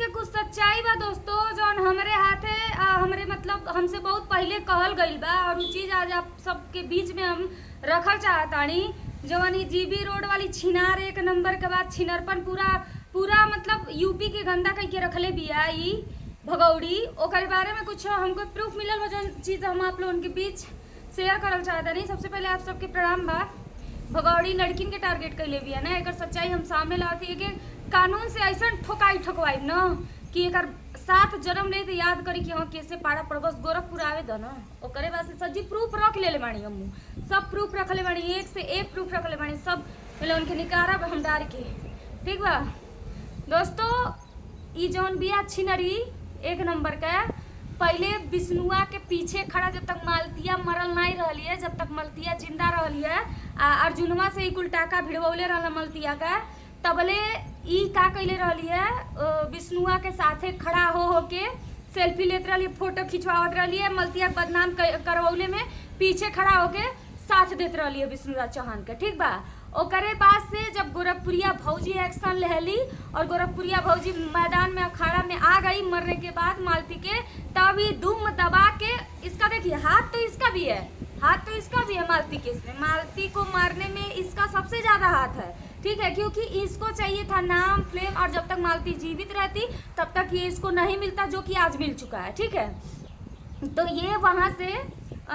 पीछे कुछ सच्चाई बा दोस्तों, जौन हमरे हाथे हमरे मतलब हमसे बहुत पहले कहल गईल बा और उ चीज आज आप सबके बीच में हम रखल चाहतानी। जवन ई जीबी रोड वाली छिनार एक नंबर के बाद छिनरपन पूरा पूरा मतलब यूपी के गंदा करके रखले बिया ई भगौड़ी। ओकर बारे में कुछ हमको प्रूफ मिलल बा, जौन चीज हम आप लोगन के बीच शेयर करल चाहतानी। सबसे पहले आप सबके प्रणाम बा। भगौड़ी लड़किन के टारगेट कैले बिया ना, एकर सच्चाई हम सामने लाती है कि कानून से ऐसा ठोकवाई न कि एकर साथ जन्म ले तो याद करी कि हाँ कैसे पाड़ा पड़बस गोरखपुर आवे द न। ओकरे बाद से सजी प्रूफ रख ले बानी, हम सब प्रूफ रखले बानी, एक से एक प्रूफ रखले बानी, सब पहले उनके निकारब हम डार के। ठीक बा दोस्तों, ई जौन बिया छिनरी एक नंबर का पहले विष्णुआ के पीछे खड़ा जब तक मालतिया मरल नहीं रहली है, जब तक मलतिया जिंदा रहली है, अर्जुनवा से ही कुल टाका भिड़वले रहला मलतिया का, तबले ई का कैले रहली है विष्णुआ के साथे खड़ा हो के सेल्फी लेत रहली, फोटो खिंचवावत रहली है, मलतिया बदनाम करवौले में पीछे खड़ा होके साथ देत रहली है विष्णुराज चौहान के। ठीक बा, ओकरे बाद से जब गोरखपुरिया भौजी एक्शन लेहली और गोरखपुरिया भौजी मैदान में अखाड़ा में आ गई मरने के बाद मालती के, तब ही दुम दबा के इसका देखिए हाथ तो इसका भी है, हाथ तो इसका भी है मालती के, इसमें मालती को मारने में इसका सबसे ज्यादा हाथ है। ठीक है, क्योंकि इसको चाहिए था नाम फ्लेम, और जब तक मालती जीवित रहती तब तक ये इसको नहीं मिलता, जो कि आज मिल चुका है। ठीक है, तो ये वहां से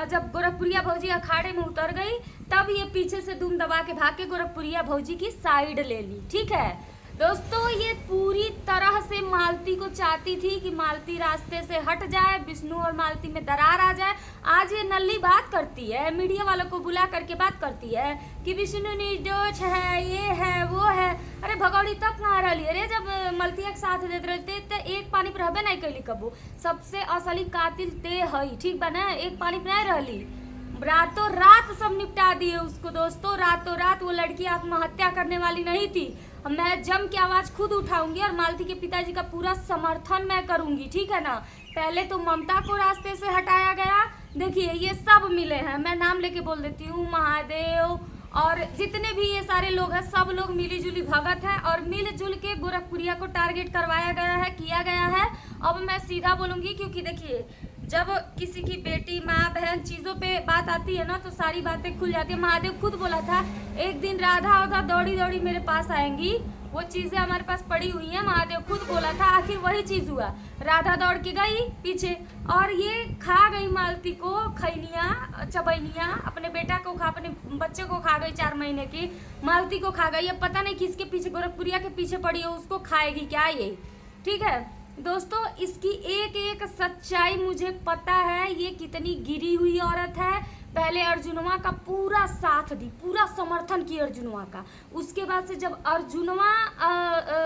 जब गोरखपुरिया भौजी अखाड़े में उतर गई तब ये पीछे से दुम दबा के भाग के गोरखपुरिया भौजी की साइड ले ली। ठीक है दोस्तों, ये पूरी तरह से मालती को चाहती थी कि मालती रास्ते से हट जाए, विष्णु और मालती में दरार आ जाए। आज ये नल्ली बात करती है, मीडिया वालों को बुला करके बात करती है कि विष्णु निर्दोष है, ये है वो है। अरे भगौड़ी तब कहाँ रही? अरे जब मलतिया के साथ देते रहते तो एक पानी पर रहबे नहीं कैली कबू। सबसे असली कातिल ते हई, ठीक बा ना, एक पानी पर नहीं रहली, रातों रात सब निपटा दिए उसको। दोस्तों रातों रात वो लड़की आत्महत्या करने वाली नहीं थी। मैं जम के आवाज खुद उठाऊंगी और मालती के पिताजी का पूरा समर्थन मैं करूंगी। ठीक है ना, पहले तो ममता को रास्ते से हटाया गया, देखिए ये सब मिले हैं, मैं नाम लेके बोल देती हूँ, महादेव और जितने भी ये सारे लोग हैं, सब लोग मिली जुली भगत है और मिलजुल के गोरखपुरिया को टारगेट करवाया गया है, किया गया है। अब मैं सीधा बोलूंगी, क्योंकि देखिए जब किसी की बेटी माँ बहन चीज़ों पे बात आती है ना तो सारी बातें खुल जाती है। महादेव खुद बोला था एक दिन राधा उधा दौड़ी दौड़ी मेरे पास आएंगी, वो चीज़ें हमारे पास पड़ी हुई हैं, महादेव खुद बोला था। आखिर वही चीज़ हुआ, राधा दौड़ के गई पीछे और ये खा गई मालती को, खैनिया चबैनिया, अपने बेटा को खा, अपने बच्चे को खा गई, 4 महीने की मालती को खा गई। अब पता नहीं किसके पीछे, गोरखपुरिया के पीछे पड़ी है, उसको खाएगी क्या ये? ठीक है दोस्तों, इसकी एक एक सच्चाई मुझे पता है, ये कितनी गिरी हुई औरत है। पहले अर्जुनवा का पूरा साथ दी, पूरा समर्थन की अर्जुनवा का। उसके बाद से जब अर्जुनवा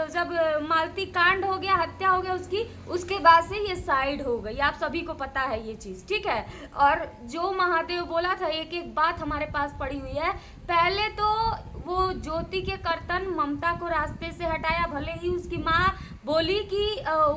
जब मालती कांड हो गया, हत्या हो गया उसकी, उसके बाद से ये साइड हो गई। आप सभी को पता है ये चीज़। ठीक है, और जो महादेव बोला था एक एक बात हमारे पास पड़ी हुई है। पहले तो वो ज्योति के कर्तन ममता को रास्ते से हटाया, भले ही उसकी माँ बोली कि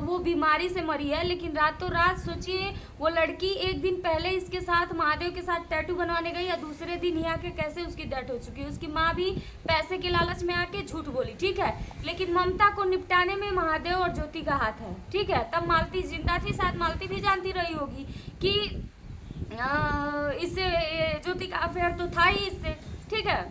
वो बीमारी से मरी है, लेकिन रातों रात सोचिए वो लड़की एक दिन पहले इसके साथ महादेव के साथ टैटू बनवाने गई, या दूसरे दिन ही आके कैसे उसकी डेथ हो चुकी है। उसकी माँ भी पैसे के लालच में आके झूठ बोली। ठीक है, लेकिन ममता को निपटाने में महादेव और ज्योति का हाथ है। ठीक है, तब मालती जिंदा थी, शायद मालती भी जानती रही होगी कि इससे ज्योति का अफेयर तो था ही इससे। ठीक है,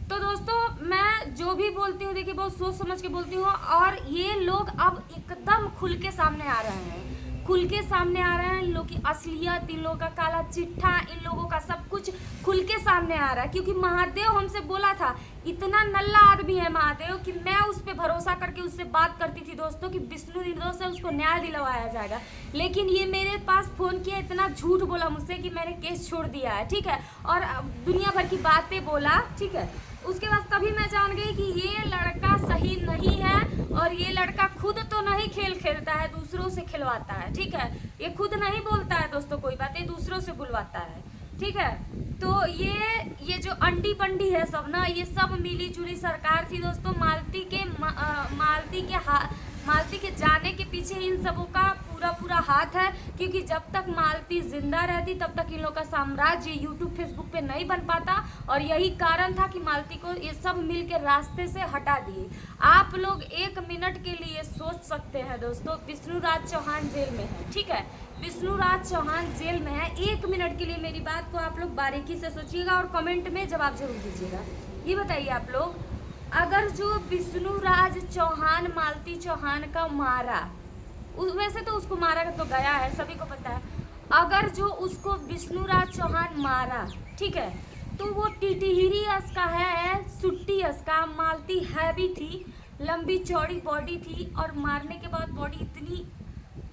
तो दोस्तों मैं जो भी बोलती हूँ देखिए बहुत सोच समझ के बोलती हूँ, और ये लोग अब एकदम खुल के सामने आ रहे हैं, खुल के सामने आ रहे हैं। इन लोग की असलियत, इन लोगों का काला चिट्ठा, इन लोगों का सब कुछ खुल के सामने आ रहा है। क्योंकि महादेव हमसे बोला था, इतना नल्ला आदमी है महादेव कि मैं उस पर भरोसा करके उससे बात करती थी दोस्तों कि विष्णु निर्दोष है, उसको न्याय दिलवाया जाएगा। लेकिन ये मेरे पास फोन किया, इतना झूठ बोला मुझसे कि मैंने केस छोड़ दिया है। ठीक है, और दुनिया भर की बातें बोला। ठीक है, उसके बाद तभी मैं जान गई कि ये लड़का सही नहीं है, और ये लड़का खुद तो नहीं खेल खेलता है, दूसरों से खिलवाता है। ठीक है, ये खुद नहीं बोलता है दोस्तों कोई बात, ये दूसरों से बुलवाता है। ठीक है, तो ये जो अंडी पंडी है सब ना, ये सब मिली जुली सरकार थी दोस्तों। मालती के जाने के पीछे इन सबों का पूरा हाथ है, क्योंकि जब तक मालती जिंदा रहती तब तक इन लोग का साम्राज्य यूट्यूब फेसबुक पे नहीं बन पाता, और यही कारण था कि मालती को ये सब मिल के रास्ते से हटा दिए। आप लोग 1 मिनट के लिए सोच सकते हैं दोस्तों, विष्णुराज चौहान जेल में है, ठीक है, विष्णुराज चौहान जेल में है। 1 मिनट के लिए मेरी बात को आप लोग बारीकी से सोचिएगा और कमेंट में जवाब जरूर दीजिएगा। ये बताइए आप लोग, अगर जो विष्णुराज चौहान मालती चौहान का मारा, वैसे तो उसको मारा तो गया है, सभी को पता है, अगर जो उसको विष्णुराज चौहान मारा, ठीक है, तो वो टिटहिरी यस का है, सुट्टी यस का। मालती हैवी थी, लंबी चौड़ी बॉडी थी, और मारने के बाद बॉडी इतनी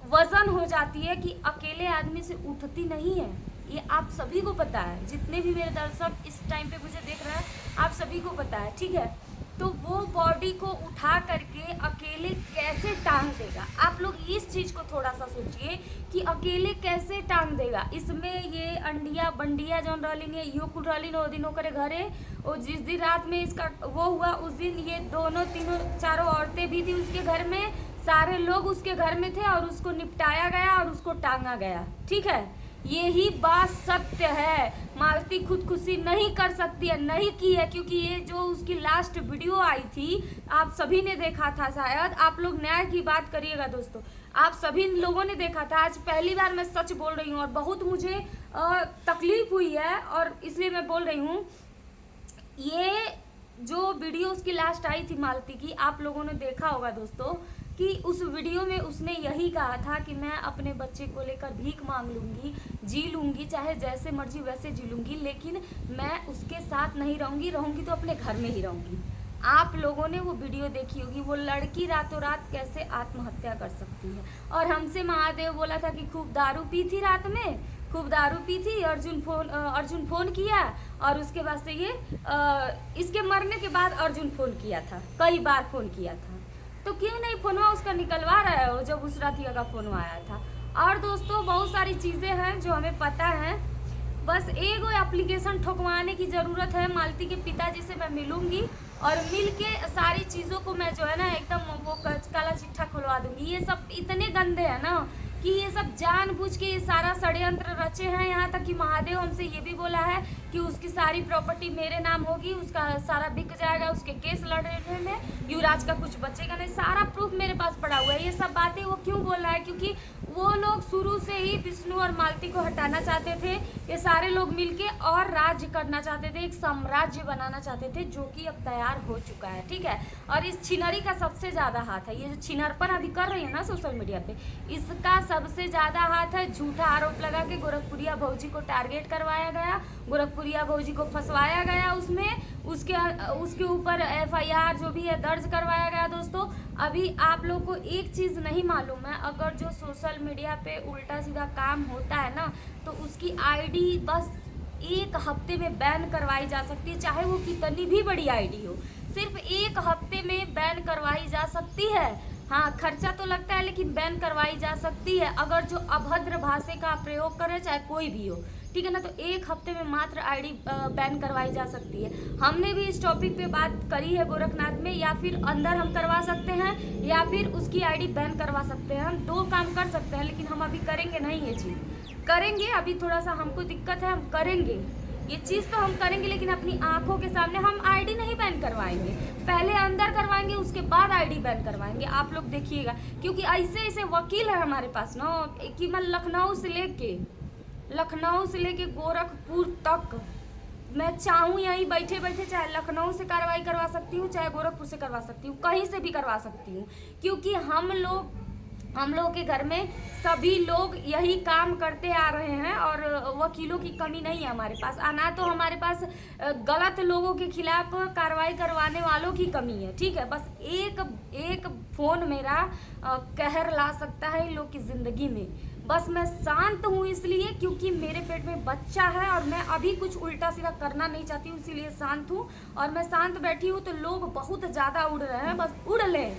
वजन हो जाती है कि अकेले आदमी से उठती नहीं है। ये आप सभी को पता है, जितने भी मेरे दर्शक इस टाइम पे मुझे देख रहे हैं आप सभी को पता है, ठीक है। तो वो बॉडी को उठा करके अकेले कैसे टांग देगा? आप लोग इस चीज़ को थोड़ा सा सोचिए कि अकेले कैसे टांग देगा। इसमें ये अंडिया बंडिया जौन रलिन है, यो कुल रलिन वो दिन ओकरे घरे, और जिस दिन रात में इसका वो हुआ उस दिन ये दोनों तीनों चारों औरतें भी थी उसके घर में, सारे लोग उसके घर में थे, और उसको निपटाया गया और उसको टांगा गया, ठीक है। यही बात सत्य है। मालती खुदकुशी नहीं कर सकती है, नहीं की है, क्योंकि ये जो उसकी लास्ट वीडियो आई थी आप सभी ने देखा था, शायद आप लोग न्याय की बात करिएगा दोस्तों, आप सभी लोगों ने देखा था। आज पहली बार मैं सच बोल रही हूँ और बहुत मुझे तकलीफ हुई है, और इसलिए मैं बोल रही हूँ। ये जो वीडियो उसकी लास्ट आई थी मालती की, आप लोगों ने देखा होगा दोस्तों, कि उस वीडियो में उसने यही कहा था कि मैं अपने बच्चे को लेकर भीख मांग लूँगी, जी लूँगी, चाहे जैसे मर्जी वैसे जी लूँगी, लेकिन मैं उसके साथ नहीं रहूँगी, रहूँगी तो अपने घर में ही रहूँगी। आप लोगों ने वो वीडियो देखी होगी, वो लड़की रातों रात कैसे आत्महत्या कर सकती है। और हमसे महादेव बोला था कि खूब दारू पी थी, रात में खूब दारू पी थी, अर्जुन फ़ोन किया, और उसके बाद से ये इसके मरने के बाद अर्जुन फ़ोन किया था, कई बार फ़ोन किया था। तो क्यों नहीं फोनवा उसका निकलवा रहा है वो, जब उस रातिया का फोनवा आया था। और दोस्तों बहुत सारी चीज़ें हैं जो हमें पता है, बस एगो एप्लीकेशन ठोकवाने की ज़रूरत है। मालती के पिताजी से मैं मिलूंगी, और मिल के सारी चीज़ों को मैं जो है ना एकदम वो काला चिट्ठा खुलवा दूंगी। ये सब इतने गंदे हैं ना कि ये सब जानबूझ के ये सारा षड्यंत्र रचे हैं। यहाँ तक कि महादेव हमसे ये भी बोला है कि उसकी सारी प्रॉपर्टी मेरे नाम होगी, उसका सारा बिक जाएगा, उसके केस लड़ने में युवराज का कुछ बचेगा नहीं, सारा प्रूफ मेरे पास पड़ा हुआ है। ये सब बातें वो क्यों बोल रहा है? क्योंकि वो लोग शुरू से ही विष्णु और मालती को हटाना चाहते थे, ये सारे लोग मिलके, और राज्य करना चाहते थे, एक साम्राज्य बनाना चाहते थे, जो कि अब तैयार हो चुका है, ठीक है। और इस छिनरी का सबसे ज़्यादा हाथ है, ये जो छिनरपन अभी कर रही है ना सोशल मीडिया पे, इसका सबसे ज़्यादा हाथ है। झूठा आरोप लगा के गोरखपुरिया भौजी को टारगेट करवाया गया, गोरखपुरिया भौजी को फंसवाया गया, उसमें उसके ऊपर FIR जो भी है दर्ज करवाया गया। दोस्तों अभी आप लोग को एक चीज़ नहीं मालूम है, अगर जो सोशल मीडिया पे उल्टा सीधा काम होता है ना, तो उसकी ID बस 1 हफ्ते में बैन करवाई जा सकती है, चाहे वो कितनी भी बड़ी ID हो, सिर्फ 1 हफ्ते में बैन करवाई जा सकती है। हाँ, खर्चा तो लगता है लेकिन बैन करवाई जा सकती है, अगर जो अभद्र भाषा का प्रयोग करे, चाहे कोई भी हो, ठीक है ना। तो 1 हफ्ते में मात्र ID बैन करवाई जा सकती है। हमने भी इस टॉपिक पे बात करी है गोरखनाथ में, या फिर अंदर हम करवा सकते हैं, या फिर उसकी ID बैन करवा सकते हैं। हम 2 काम कर सकते हैं, लेकिन हम अभी करेंगे नहीं, ये चीज़ करेंगे। अभी थोड़ा सा हमको दिक्कत है, हम करेंगे ये चीज़ तो हम करेंगे, लेकिन अपनी आंखों के सामने हम ID नहीं बैन करवाएंगे, पहले अंदर करवाएंगे, उसके बाद ID बैन करवाएंगे। आप लोग देखिएगा, क्योंकि ऐसे ऐसे वकील है हमारे पास ना, कि मैं लखनऊ से लेके गोरखपुर तक मैं चाहूँ यहीं बैठे बैठे, चाहे लखनऊ से कार्रवाई करवा सकती हूँ, चाहे गोरखपुर से करवा सकती हूँ, कहीं से भी करवा सकती हूँ, क्योंकि हम लोग के घर में सभी लोग यही काम करते आ रहे हैं, और वकीलों की कमी नहीं है हमारे पास। ना तो हमारे पास गलत लोगों के खिलाफ कार्रवाई करवाने वालों की कमी है, ठीक है। बस एक फ़ोन मेरा कहर ला सकता है इन लोग की ज़िंदगी में। बस मैं शांत हूँ इसलिए क्योंकि मेरे पेट में बच्चा है, और मैं अभी कुछ उल्टा सीधा करना नहीं चाहती हूँ, इसीलिए शांत हूँ। और मैं शांत बैठी हूँ तो लोग बहुत ज़्यादा उड़ रहे हैं, बस उड़ ले।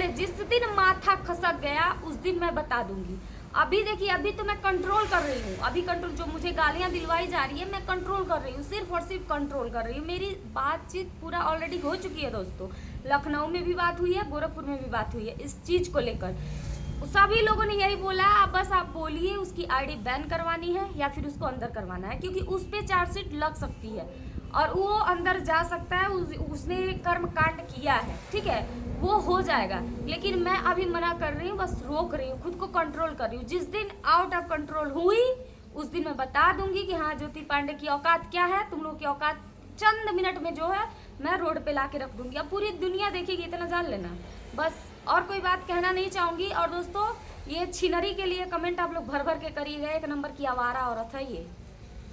जिस दिन माथा खसक गया उस दिन मैं बता दूंगी। अभी देखिए, अभी तो मैं कंट्रोल कर रही हूँ, अभी कंट्रोल, जो मुझे गालियाँ दिलवाई जा रही है मैं कंट्रोल कर रही हूँ, सिर्फ और सिर्फ कंट्रोल कर रही हूँ। मेरी बातचीत पूरा ऑलरेडी हो चुकी है दोस्तों, लखनऊ में भी बात हुई है, गोरखपुर में भी बात हुई है इस चीज़ को लेकर। सभी लोगों ने यही बोला, आप बस आप बोलिए उसकी आईडी बैन करवानी है या फिर उसको अंदर करवाना है, क्योंकि उस पे चार्जशीट लग सकती है और वो अंदर जा सकता है। उसने कर्म कांड किया है, ठीक है, वो हो जाएगा। लेकिन मैं अभी मना कर रही हूँ, बस रोक रही हूँ, खुद को कंट्रोल कर रही हूँ। जिस दिन आउट ऑफ कंट्रोल हुई उस दिन मैं बता दूंगी कि हाँ ज्योति पांडे की औकात क्या है। तुम लोग की औकात चंद मिनट में जो है मैं रोड पे ला के रख दूंगी। अब पूरी दुनिया देखेगी, इतना जान लेना बस। और कोई बात कहना नहीं चाहूँगी। और दोस्तों, ये छिनरी के लिए कमेंट आप लोग भर भर के करिएगा। एक नंबर की आवारा औरत है ये।